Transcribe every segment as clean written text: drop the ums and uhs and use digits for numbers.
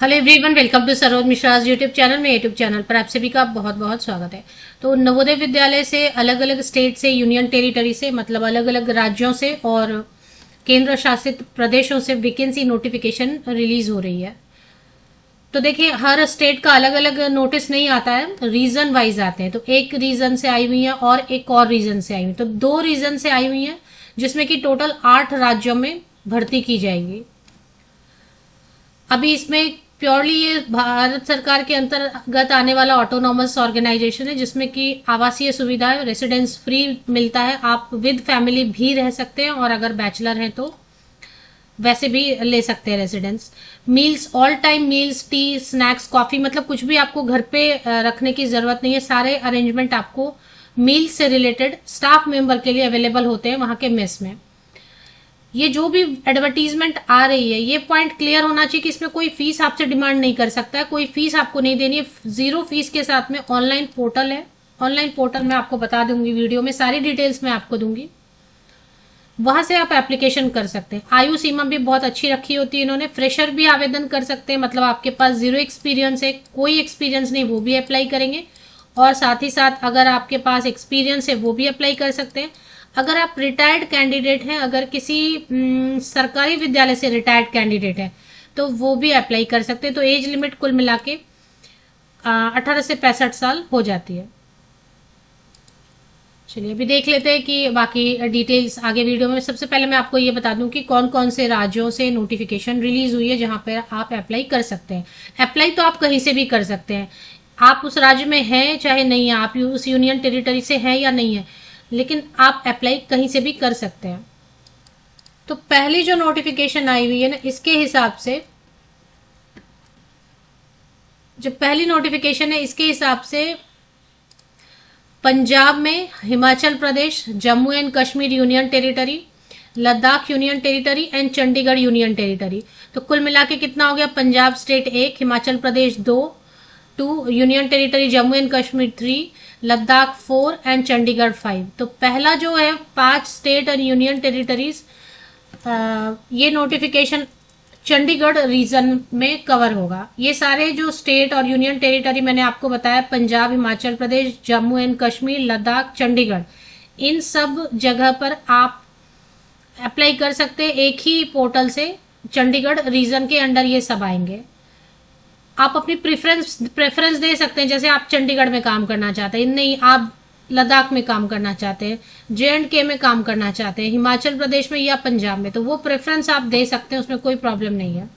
Hello everyone, welcome to Saroj Mishra's YouTube channel में। YouTube channel पर आप सभी का बहुत बहुत स्वागत है। तो नवोदय विद्यालय से अलग अलग स्टेट से, यूनियन टेरिटरी से, मतलब अलग अलग राज्यों से और केंद्र शासित प्रदेशों से वैकेंसी नोटिफिकेशन रिलीज हो रही है। तो देखिए, हर स्टेट का अलग अलग नोटिस नहीं आता है, रीजन वाइज आते हैं। तो एक रीजन से आई हुई है और एक और रीजन से आई हुई, तो दो रीजन से आई हुई है, जिसमें कि टोटल 8 राज्यों में भर्ती की जाएगी। अभी इसमें प्योरली ये भारत सरकार के अंतर्गत आने वाला ऑटोनॉमस ऑर्गेनाइजेशन है, जिसमें कि आवासीय सुविधाएं, रेसिडेंस फ्री मिलता है। आप विद फैमिली भी रह सकते हैं और अगर बैचलर हैं तो वैसे भी ले सकते हैं residence. Meals, all time meals, T, snacks, coffee, मतलब कुछ भी आपको घर पे रखने की जरूरत नहीं है। सारे अरेंजमेंट आपको मील से रिलेटेड स्टाफ मेंबर के लिए अवेलेबल होते हैं वहां के मेस में। ये जो भी एडवर्टीजमेंट आ रही है, ये पॉइंट क्लियर होना चाहिए कि इसमें कोई फीस आपसे डिमांड नहीं कर सकता है, कोई फीस आपको नहीं देनी है। जीरो फीस के साथ में ऑनलाइन पोर्टल है। ऑनलाइन पोर्टल मैं आपको बता दूंगी, वीडियो में सारी डिटेल्स मैं आपको दूंगी, वहां से आप एप्लीकेशन कर सकते हैं। आयु सीमा भी बहुत अच्छी रखी होती है इन्होंने। फ्रेशर भी आवेदन कर सकते हैं, मतलब आपके पास जीरो एक्सपीरियंस है, कोई एक्सपीरियंस नहीं, वो भी अप्लाई करेंगे। और साथ ही साथ अगर आपके पास एक्सपीरियंस है वो भी अप्लाई कर सकते हैं। अगर आप रिटायर्ड कैंडिडेट हैं, अगर किसी सरकारी विद्यालय से रिटायर्ड कैंडिडेट है, तो वो भी अप्लाई कर सकते हैं। तो एज लिमिट कुल मिला के 18 से 65 साल हो जाती है। चलिए अभी देख लेते हैं कि बाकी डिटेल्स आगे वीडियो में। सबसे पहले मैं आपको ये बता दूं कि कौन कौन से राज्यों से नोटिफिकेशन रिलीज हुई है जहां पर आप अप्लाई कर सकते हैं। अप्लाई तो आप कहीं से भी कर सकते हैं, आप उस राज्य में हैं चाहे नहीं है, आप उस यूनियन टेरिटरी से हैं या नहीं है, लेकिन आप अप्लाई कहीं से भी कर सकते हैं। तो पहली जो नोटिफिकेशन आई हुई है ना, इसके हिसाब से, जो पहली नोटिफिकेशन है इसके हिसाब से पंजाब में, Himachal Pradesh, Jammu and Kashmir union territory, Ladakh union territory and Chandigarh union territory. तो कुल मिला के कितना हो गया? Punjab state 1, Himachal Pradesh 2, union territory Jammu and Kashmir 3, Ladakh 4 and Chandigarh 5। तो पहला जो है 5 स्टेट और यूनियन टेरिटरीज, ये नोटिफिकेशन चंडीगढ़ रीजन में कवर होगा। ये सारे जो स्टेट और यूनियन टेरिटरी मैंने आपको बताया, पंजाब, हिमाचल प्रदेश, जम्मू एंड कश्मीर, लद्दाख, चंडीगढ़, इन सब जगह पर आप अप्लाई कर सकते हैं एक ही पोर्टल से। चंडीगढ़ रीजन के अंडर ये सब आएंगे। आप अपनी प्रेफरेंस दे सकते हैं, जैसे आप चंडीगढ़ में काम करना चाहते हैं, नहीं आप लद्दाख में काम करना चाहते हैं, J&K में काम करना चाहते हैं, हिमाचल प्रदेश में या पंजाब में, तो वो प्रेफरेंस आप दे सकते हैं, उसमें कोई प्रॉब्लम नहीं है।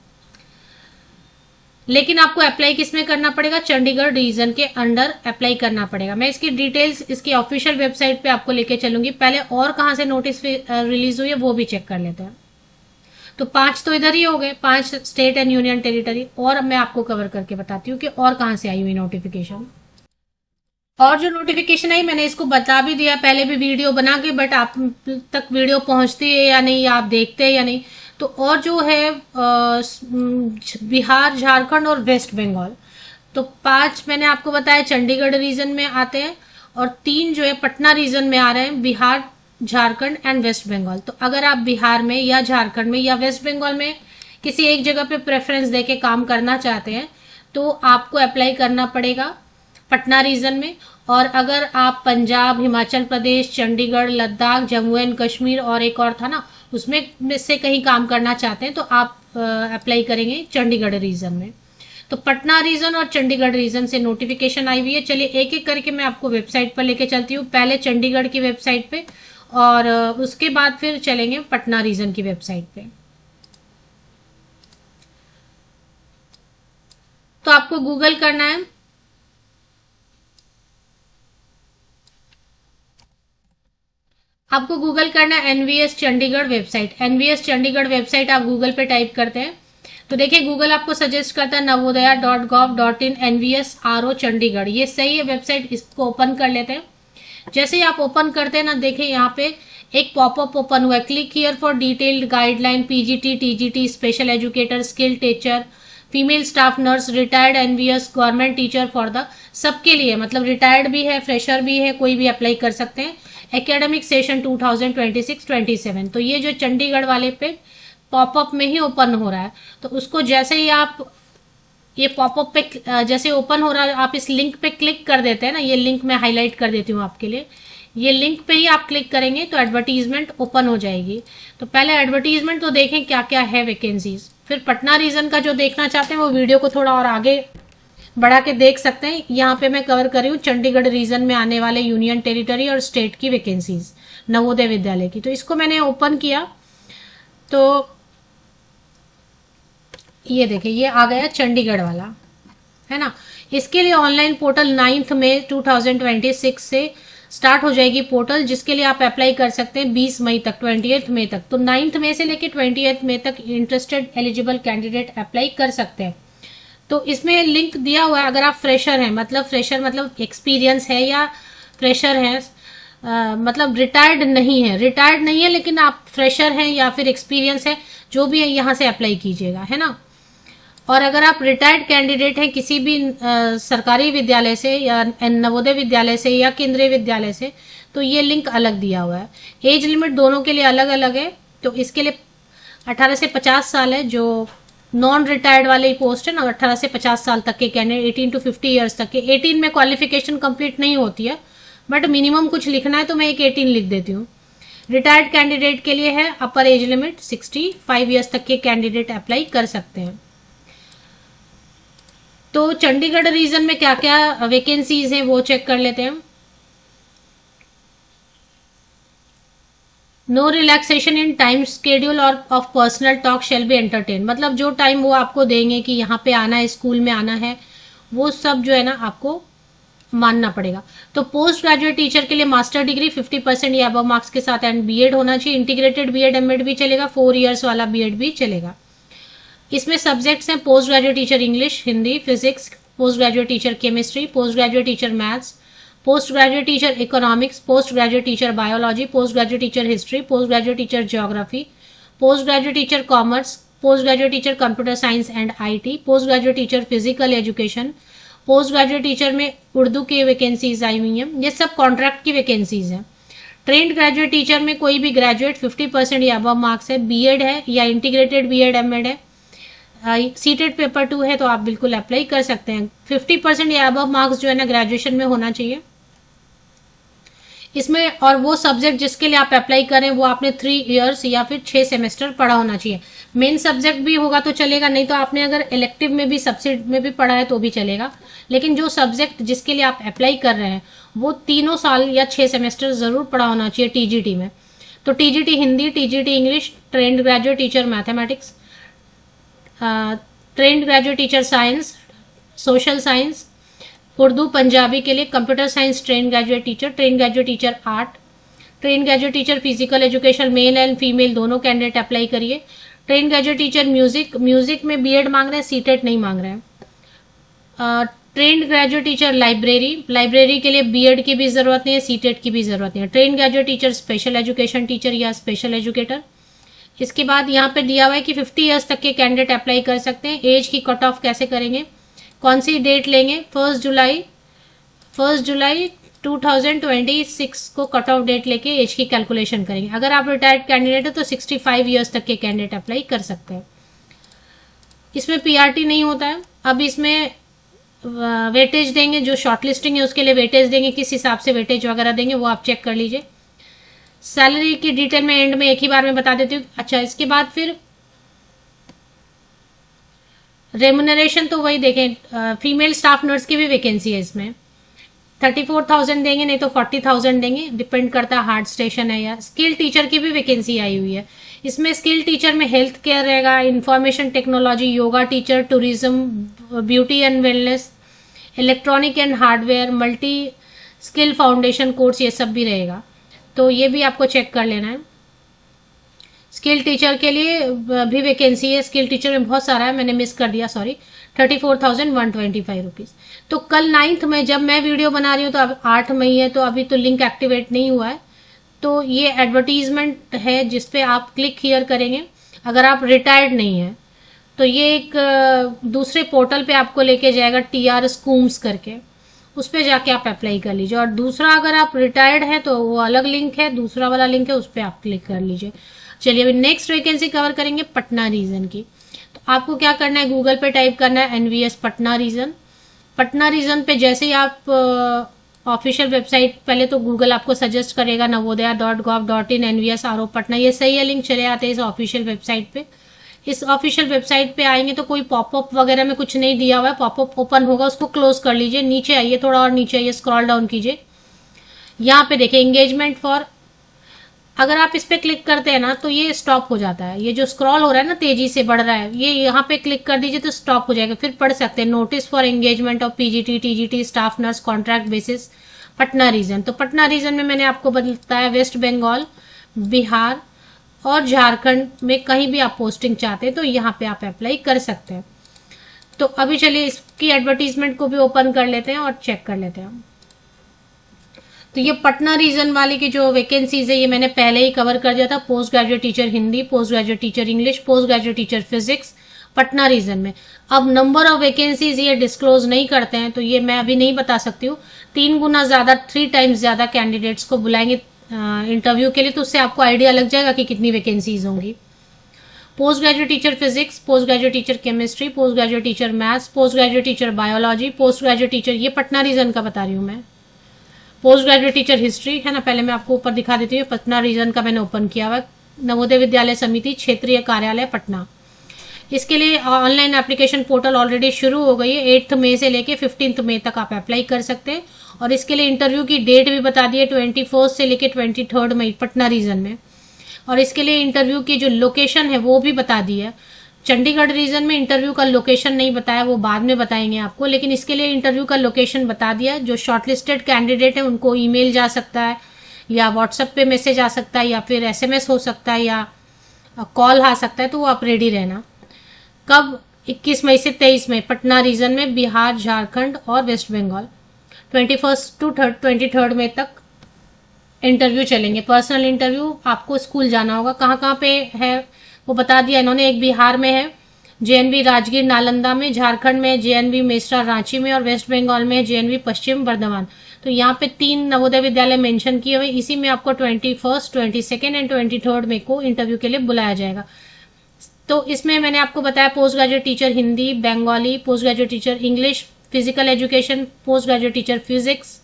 लेकिन आपको अप्लाई किस में करना पड़ेगा? चंडीगढ़ रीजन के अंडर अप्लाई करना पड़ेगा। मैं इसकी डिटेल्स इसकी ऑफिशियल वेबसाइट पे आपको लेके चलूंगी। पहले और कहां से नोटिस रिलीज हुई है वो भी चेक कर लेते हैं। तो 5 तो इधर ही हो गए, 5 स्टेट एंड यूनियन टेरिटरी। और अब मैं आपको कवर करके बताती हूँ कि और कहां से आई हुई नोटिफिकेशन। और जो नोटिफिकेशन आई, मैंने इसको बता भी दिया पहले भी वीडियो बना के, बट आप तक वीडियो पहुंचती है या नहीं, आप देखते हैं या नहीं। तो और जो है बिहार, झारखंड और वेस्ट बंगाल। तो 5 मैंने आपको बताया चंडीगढ़ रीजन में आते हैं, और 3 जो है पटना रीजन में आ रहे हैं, बिहार, झारखंड एंड वेस्ट बंगाल। तो अगर आप बिहार में या झारखंड में या वेस्ट बंगाल में किसी एक जगह पे प्रेफरेंस देके काम करना चाहते हैं, तो आपको अप्लाई करना पड़ेगा पटना रीजन में। और अगर आप पंजाब, हिमाचल प्रदेश, चंडीगढ़, लद्दाख, जम्मू एंड कश्मीर और एक और था ना, उसमें से कहीं काम करना चाहते हैं, तो आप अप्लाई करेंगे चंडीगढ़ रीजन में। तो पटना रीजन और चंडीगढ़ रीजन से नोटिफिकेशन आई हुई है। चलिए एक एक करके मैं आपको वेबसाइट पर लेके चलती हूँ। पहले चंडीगढ़ की वेबसाइट पे, और उसके बाद फिर चलेंगे पटना रीजन की वेबसाइट पे। तो आपको गूगल करना है, आपको गूगल करना है NVS Chandigarh website. NVS Chandigarh website आप गूगल पे टाइप करते हैं तो देखिए गूगल आपको सजेस्ट करता है navodaya.gov.in NVS चंडीगढ़। ये सही है वेबसाइट, इसको ओपन कर लेते हैं। जैसे ही आप ओपन करते हैं ना, देखिए यहाँ पे एक पॉपअप ओपन हुआ है, click here for detailed guideline, PGT, TGT, special educator, skill teacher, female staff nurse, retired NVS, government teacher for the, सबके लिए, मतलब रिटायर्ड भी है, फ्रेशर भी है, कोई भी अप्लाई कर सकते हैं। Academic session 2026-27। तो ये जो चंडीगढ़ वाले पे पॉपअप में ही ओपन हो रहा है, तो उसको जैसे ही आप ये पॉपअप पे जैसे ओपन हो रहा है, आप इस लिंक पे क्लिक कर देते हैं ना, ये लिंक मैं हाईलाइट कर देती हूँ आपके लिए। ये लिंक पे ही आप क्लिक करेंगे तो एडवर्टीजमेंट ओपन हो जाएगी। तो पहले एडवर्टीजमेंट तो देखें क्या क्या है वैकेंसीज, फिर पटना रीजन का जो देखना चाहते हैं वो वीडियो को थोड़ा और आगे बढ़ा के देख सकते हैं। यहाँ पे मैं कवर कर रही हूँ चंडीगढ़ रीजन में आने वाले यूनियन टेरिटरी और स्टेट की वैकेंसीज नवोदय विद्यालय की। तो इसको मैंने ओपन किया तो ये देखिए ये आ गया चंडीगढ़ वाला, है ना। इसके लिए ऑनलाइन पोर्टल 9 मई 2026 से स्टार्ट हो जाएगी पोर्टल, जिसके लिए आप अप्लाई कर सकते हैं 20 मई तक, 28 मई तक। तो 9 मई से लेकर 28 मई तक इंटरेस्टेड एलिजिबल कैंडिडेट अप्लाई कर सकते हैं। तो इसमें लिंक दिया हुआ है, अगर आप फ्रेशर हैं, मतलब फ्रेशर मतलब एक्सपीरियंस है, या फ्रेशर है मतलब रिटायर्ड नहीं है लेकिन आप फ्रेशर हैं या फिर एक्सपीरियंस है, जो भी है यहाँ से अप्लाई कीजिएगा, है ना। और अगर आप रिटायर्ड कैंडिडेट हैं किसी भी सरकारी विद्यालय से या नवोदय विद्यालय से या केंद्रीय विद्यालय से, तो ये लिंक अलग दिया हुआ है। एज लिमिट दोनों के लिए अलग अलग है। तो इसके लिए 18 से 50 साल है, जो नॉन रिटायर्ड वाले पोस्ट है ना, 18 से 50 साल तक के कैंडिडेट, 18 to 50 ईयर्स तक के। 18 में क्वालिफिकेशन कंप्लीट नहीं होती है, बट मिनिमम कुछ लिखना है तो मैं एक 18 लिख देती हूँ। रिटायर्ड कैंडिडेट के लिए है अपर एज लिमिट 65 ईयर्स तक के कैंडिडेट अप्लाई कर सकते हैं। तो चंडीगढ़ रीजन में क्या क्या वैकेंसीज हैं वो चेक कर लेते हैं। No relaxation in time schedule or of personal talk shall be entertain, मतलब जो टाइम वो आपको देंगे कि यहाँ पे आना है, स्कूल में आना है, वो सब जो है ना आपको मानना पड़ेगा। तो पोस्ट ग्रेजुएट टीचर के लिए मास्टर डिग्री 50% या अबव मार्क्स के साथ एंड बीएड होना चाहिए। इंटीग्रेटेड बीएड एमएड भी चलेगा, 4 इयर्स वाला बीएड भी चलेगा। इसमें सब्जेक्ट्स हैं post graduate teacher English, Hindi, physics, post graduate teacher chemistry, post graduate teacher maths, post graduate teacher economics, post graduate teacher biology, post graduate teacher history, post graduate teacher geography, post graduate teacher commerce, post graduate teacher computer science and IT, post graduate teacher physical education, post graduate teacher में उर्दू की vacancies आई हुई हैं। ये सब contract की vacancies हैं। Trained graduate teacher में कोई भी ग्रेजुएट 50% या अबव मार्क्स है, बीएड है या इंटीग्रेटेड बीएड एमएड है, सीटेड पेपर 2 है, तो आप बिल्कुल अप्लाई कर सकते हैं। 50% या अबव मार्क्स जो है ना ग्रेजुएशन में होना चाहिए इसमें। और वो सब्जेक्ट जिसके लिए आप अप्लाई करें वो आपने 3 इयर्स या फिर 6 सेमेस्टर पढ़ा होना चाहिए। मेन सब्जेक्ट भी होगा तो चलेगा, नहीं तो आपने अगर इलेक्टिव में भी सब्सिड में भी पढ़ा है तो भी चलेगा। लेकिन जो सब्जेक्ट जिसके लिए आप अप्लाई कर रहे हैं वो 3 साल या 6 सेमेस्टर जरूर पढ़ा होना चाहिए टीजीटी में। तो TGT Hindi, TGT English, trained graduate teacher mathematics, trained graduate teacher science, social science, Urdu Punjabi के लिए computer science trained graduate teacher, trained graduate teacher art, trained graduate teacher physical education, male and female दोनों candidate apply करिए। Trained graduate teacher music, music में BEd मांग रहे हैं, CTET नहीं मांग रहे हैं। Trained graduate teacher library, library के लिए बीएड की भी जरूरत नहीं है, सीटेट की भी जरूरत नहीं है। Trained graduate teacher special education teacher या स्पेशल एजुकेटर। इसके बाद यहाँ पे दिया हुआ है कि 50 ईयर्स तक के कैंडिडेट अप्लाई कर सकते हैं। एज की कट ऑफ कैसे करेंगे, कौन सी डेट लेंगे, 1 जुलाई 2026 को कट ऑफ डेट लेके एज की कैलकुलेशन करेंगे। अगर आप रिटायर्ड कैंडिडेट है तो 65 ईयर्स तक के कैंडिडेट अप्लाई कर सकते हैं। इसमें पीआरटी नहीं होता है। अब इसमें वेटेज देंगे, जो शॉर्टलिस्टिंग है उसके लिए वेटेज देंगे, किस हिसाब से वेटेज वगैरह देंगे वो आप चेक कर लीजिए। सैलरी की डिटेल में एंड में एक ही बार में बता देती हूँ। अच्छा, इसके बाद फिर रेमुनरेशन तो वही देखें, फीमेल स्टाफ नर्स की भी वैकेंसी है इसमें। 34,000 देंगे, नहीं तो 40,000 देंगे, डिपेंड करता है हार्ड स्टेशन है या। स्किल टीचर की भी वैकेंसी आई हुई है। इसमें स्किल टीचर में हेल्थ केयर रहेगा, information technology, yoga teacher, tourism, beauty and wellness, electronic and hardware, multi skill foundation course, ये सब भी रहेगा। तो ये भी आपको चेक कर लेना है। स्किल टीचर के लिए भी वैकेंसी है। स्किल टीचर में बहुत सारा है, मैंने मिस कर दिया, सॉरी। 34,125 रुपीज। तो कल 9 में जब मैं वीडियो बना रही हूँ तो अब 8 मई है, तो अभी तो लिंक एक्टिवेट नहीं हुआ है। तो ये एडवर्टीजमेंट है जिसपे आप क्लिक हियर करेंगे। अगर आप रिटायर्ड नहीं है तो ये एक दूसरे पोर्टल पे आपको लेके जाएगा, TR स्कूम्स करके, उस पर जाके आप अप्लाई कर लीजिए। और दूसरा अगर आप रिटायर्ड है तो वो अलग लिंक है, दूसरा वाला लिंक है, उस पर आप क्लिक कर लीजिए। चलिए अभी नेक्स्ट वैकेंसी कवर करेंगे पटना रीजन की। तो आपको क्या करना है, गूगल पे टाइप करना है NVS Patna region. Patna region पे जैसे ही आप ऑफिशियल वेबसाइट, पहले तो गूगल आपको सजेस्ट करेगा navodaya.gov.in NVS RO पटना, ये सही है, लिंक चले आते हैं इस ऑफिशियल वेबसाइट पे। इस ऑफिशियल वेबसाइट पे आएंगे तो कोई पॉपअप वगैरह में कुछ नहीं दिया हुआ है, पॉपअप ओपन होगा उसको क्लोज कर लीजिए, नीचे आइए, थोड़ा और नीचे आइए, स्क्रॉल डाउन कीजिए, यहाँ पे देखिए एंगेजमेंट फॉर, अगर आप इस पे क्लिक करते हैं ना तो ये स्टॉप हो जाता है, ये जो स्क्रॉल हो रहा है ना तेजी से बढ़ रहा है, ये यहाँ पे क्लिक कर दीजिए तो स्टॉप हो जाएगा। फिर पढ़ सकते हैं notice for engagement of PGT TGT staff nurse contract basis Patna region. तो पटना रीजन में मैंने आपको बताया वेस्ट बंगाल, बिहार और झारखंड में कहीं भी आप पोस्टिंग चाहते हैं तो यहाँ पे आप अप्लाई कर सकते हैं। तो अभी चलिए इसकी एडवर्टीजमेंट को भी ओपन कर लेते हैं और चेक कर लेते हैं। तो ये पटना रीजन वाली की जो वैकेंसीज है ये मैंने पहले ही कवर कर दिया था, post graduate teacher Hindi, post graduate teacher English, post graduate teacher physics Patna region में। अब नंबर ऑफ वैकेंसीज ये डिस्क्लोज नहीं करते हैं तो ये मैं अभी नहीं बता सकती हूँ। 3 गुना ज्यादा, 3 टाइम्स ज्यादा कैंडिडेट्स को बुलाएंगे इंटरव्यू के लिए, तो उससे आपको आइडिया लग जाएगा कि कितनी वैकेंसीज होंगी। Post graduate teacher physics, post graduate teacher chemistry, post graduate teacher maths, post graduate teacher biology, post graduate teacher, ये पटना रीजन का बता रही हूँ मैं। पोस्ट ग्रेजुएट टीचर हिस्ट्री है ना, पहले मैं आपको ऊपर दिखा देती हूँ, पटना रीजन का मैंने ओपन किया हुआ, नवोदय विद्यालय समिति क्षेत्रीय कार्यालय पटना। इसके लिए ऑनलाइन एप्लीकेशन पोर्टल ऑलरेडी शुरू हो गई है, 8 मई से लेके 15 मई तक आप अप्लाई कर सकते हैं। और इसके लिए इंटरव्यू की डेट भी बता दी है, 21 से लेके 23 मई पटना रीजन में। और इसके लिए इंटरव्यू की जो लोकेशन है वो भी बता दी है। चंडीगढ़ रीजन में इंटरव्यू का लोकेशन नहीं बताया, वो बाद में बताएंगे आपको, लेकिन इसके लिए इंटरव्यू का लोकेशन बता दिया। जो शॉर्टलिस्टेड कैंडिडेट है उनको ईमेल जा सकता है या व्हाट्सएप पे मैसेज आ सकता है या फिर एसएमएस हो सकता है या कॉल आ सकता है, तो वो आप रेडी रहना। कब? 21 मई से 23 मई पटना रीजन में, बिहार, झारखंड और वेस्ट बंगाल। 21 टू 23 मई तक इंटरव्यू चलेंगे। पर्सनल इंटरव्यू आपको स्कूल जाना होगा, कहाँ कहाँ पे है वो बता दिया इन्होंने। एक बिहार में है जेएनवी राजगीर नालंदा में, झारखंड में जेएनवी मेसरा रांची में और वेस्ट बंगाल में जेएनवी पश्चिम बर्धमान। तो यहाँ पे 3 नवोदय विद्यालय मेंशन किए हुए, इसी में आपको 21, 22 एंड 23 मई को इंटरव्यू के लिए बुलाया जाएगा। तो इसमें मैंने आपको बताया post graduate teacher Hindi, Bengali, post graduate teacher English, physical education, post graduate teacher physics,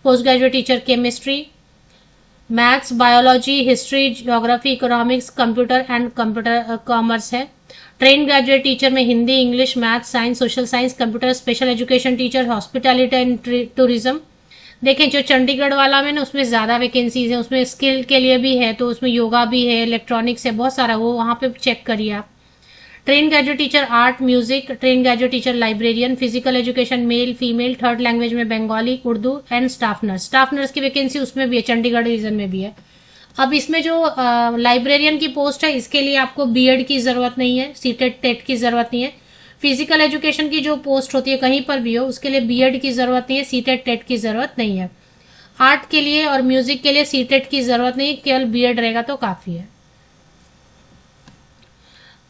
post graduate teacher chemistry, maths, biology, history, geography, economics, computer and computer commerce है। ट्रेन ग्रेजुएट टीचर में Hindi, English, maths, science, social science, computer, special education teacher, hospitality and tourism. देखें जो चंडीगढ़ वाला में ना उसमें ज्यादा vacancies है, उसमें स्किल के लिए भी है, तो उसमें योगा भी है, इलेक्ट्रॉनिक्स है, बहुत सारा, वो वहां पे चेक करिए आप। Train graduate teacher art music, train graduate teacher librarian, physical education male female, 3rd language में Bengali, Urdu and staff nurse. Staff nurse की वैकेंसी उसमें भी है, चंडीगढ़ रीजन में भी है। अब इसमें जो लाइब्रेरियन की पोस्ट है इसके लिए आपको बीएड की जरूरत नहीं है, सीटेट टेट की जरूरत नहीं है। फिजिकल एजुकेशन की जो पोस्ट होती है कहीं पर भी हो उसके लिए बीएड की जरूरत नहीं है, सीटेट टेट की जरूरत नहीं है। आर्ट के लिए और म्यूजिक के लिए सीटेट की जरूरत नहीं है, केवल बीएड रहेगा तो काफी है।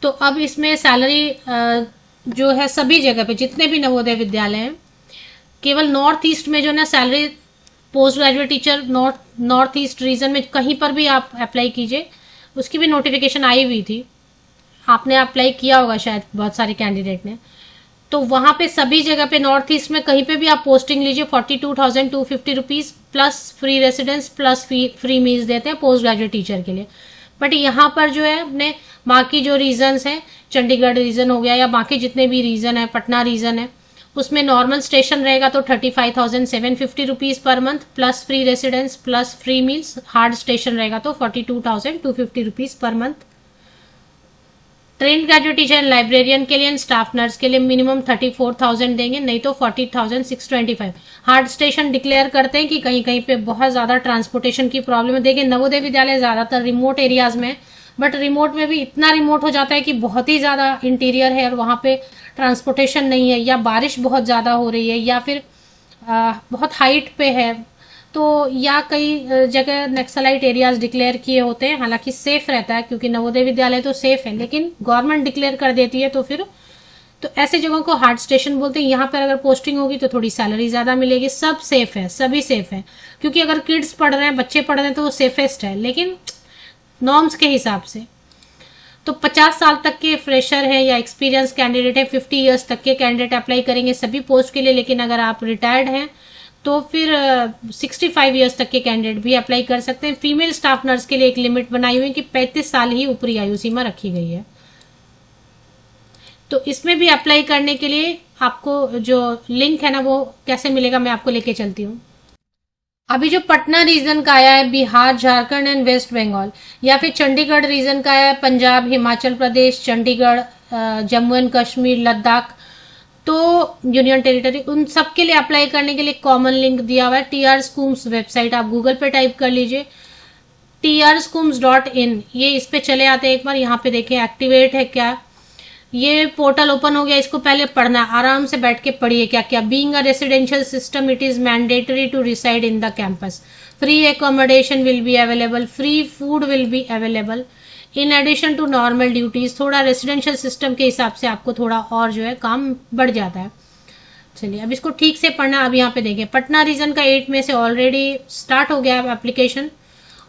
तो अब इसमें सैलरी जो है सभी जगह पे जितने भी नवोदय विद्यालय हैं, केवल नॉर्थ ईस्ट में जो ना salary post graduate teacher north east region में कहीं पर भी आप अप्लाई कीजिए, उसकी भी नोटिफिकेशन आई हुई थी, आपने अप्लाई किया होगा शायद बहुत सारे कैंडिडेट ने। तो वहां पे सभी जगह पे नॉर्थ ईस्ट में कहीं पे भी आप पोस्टिंग लीजिए, 42,250 rupees plus free residence plus free meals देते हैं पोस्ट ग्रेजुएट टीचर के लिए। बट यहाँ पर जो है अपने बाकी जो रीजन्स हैं, चंडीगढ़ रीजन हो गया या बाकी जितने भी रीजन है, पटना रीजन है, उसमें नॉर्मल स्टेशन रहेगा तो 35,750 rupees per month plus free residence plus free meals. Hard station रहेगा तो 42,250 rupees per month. Train graduate teacher and librarian के लिए एंड स्टाफ नर्स के लिए मिनिमम 34,000 देंगे, नहीं तो 40,625। हार्ड स्टेशन डिक्लेयर करते हैं कि कहीं कहीं पे बहुत ज्यादा ट्रांसपोर्टेशन की प्रॉब्लम है। देखिए नवोदय विद्यालय ज्यादातर रिमोट एरियाज में, बट रिमोट में भी इतना रिमोट हो जाता है कि बहुत ही ज्यादा इंटीरियर है और वहां पे ट्रांसपोर्टेशन नहीं है, या बारिश बहुत ज्यादा हो रही है, या फिर बहुत हाइट पे है, तो या कई जगह नक्सलाइट एरियाज डिक्लेयर किए होते हैं। हालांकि सेफ रहता है क्योंकि नवोदय विद्यालय तो सेफ है, लेकिन गवर्नमेंट डिक्लेयर कर देती है तो फिर तो ऐसे जगहों को हार्ड स्टेशन बोलते हैं। यहाँ पर अगर पोस्टिंग होगी तो थोड़ी सैलरी ज्यादा मिलेगी। सब सेफ है, सभी सेफ है, क्योंकि अगर किड्स पढ़ रहे हैं, बच्चे पढ़ रहे हैं तो वो सेफेस्ट है, लेकिन नॉर्म्स के हिसाब से। तो 50 साल तक के फ्रेशर हैं या एक्सपीरियंस कैंडिडेट है, 50 इयर्स तक के कैंडिडेट अप्लाई करेंगे सभी पोस्ट के लिए। लेकिन अगर आप रिटायर्ड हैं तो फिर 65 इयर्स तक के कैंडिडेट भी अप्लाई कर सकते हैं। फीमेल स्टाफ नर्स के लिए एक लिमिट बनाई हुई है कि 35 साल ही ऊपरी आयु सीमा रखी गई है। तो इसमें भी अप्लाई करने के लिए आपको जो लिंक है ना वो कैसे मिलेगा, मैं आपको लेके चलती हूँ। अभी जो पटना रीजन का आया है बिहार, झारखंड एंड वेस्ट बंगाल, या फिर चंडीगढ़ रीजन का आया है पंजाब, हिमाचल प्रदेश, चंडीगढ़, जम्मू एंड कश्मीर, लद्दाख, तो यूनियन टेरिटरी, उन सब के लिए अप्लाई करने के लिए कॉमन लिंक दिया हुआ है TR स्कूम्स वेबसाइट। आप गूगल पे टाइप कर लीजिए trschooms.in, ये इस पे चले आते हैं। एक बार यहाँ पे देखें एक्टिवेट है क्या, ये पोर्टल ओपन हो गया। इसको पहले पढ़ना है, आराम से बैठ के पढ़िए क्या क्या। Being a residential system it is mandatory to reside in the campus, free accommodation will be available, free food will be available in addition to normal duties. थोड़ा रेसिडेंशियल सिस्टम के हिसाब से आपको थोड़ा और जो है काम बढ़ जाता है। चलिए अब इसको ठीक से पढ़ना। अब यहाँ पे देखें पटना रीजन का 8 में से ऑलरेडी स्टार्ट हो गया एप्लीकेशन,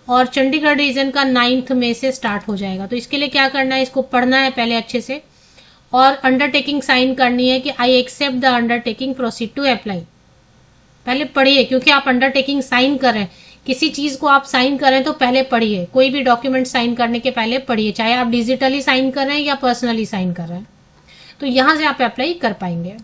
और चंडीगढ़ रीजन का 9 में से स्टार्ट हो जाएगा। तो इसके लिए क्या करना है, इसको पढ़ना है पहले अच्छे से, और अंडरटेकिंग साइन करनी है कि I accept the undertaking, proceed to apply. पहले पढ़िए, क्योंकि आप अंडरटेकिंग साइन कर रहे हैं, किसी चीज को आप साइन कर रहे हैं तो पहले पढ़िए। कोई भी डॉक्यूमेंट साइन करने के पहले पढ़िए, चाहे आप डिजिटली साइन कर रहे हैं या पर्सनली साइन कर रहे हैं। तो यहां से आप अप्लाई कर पाएंगे।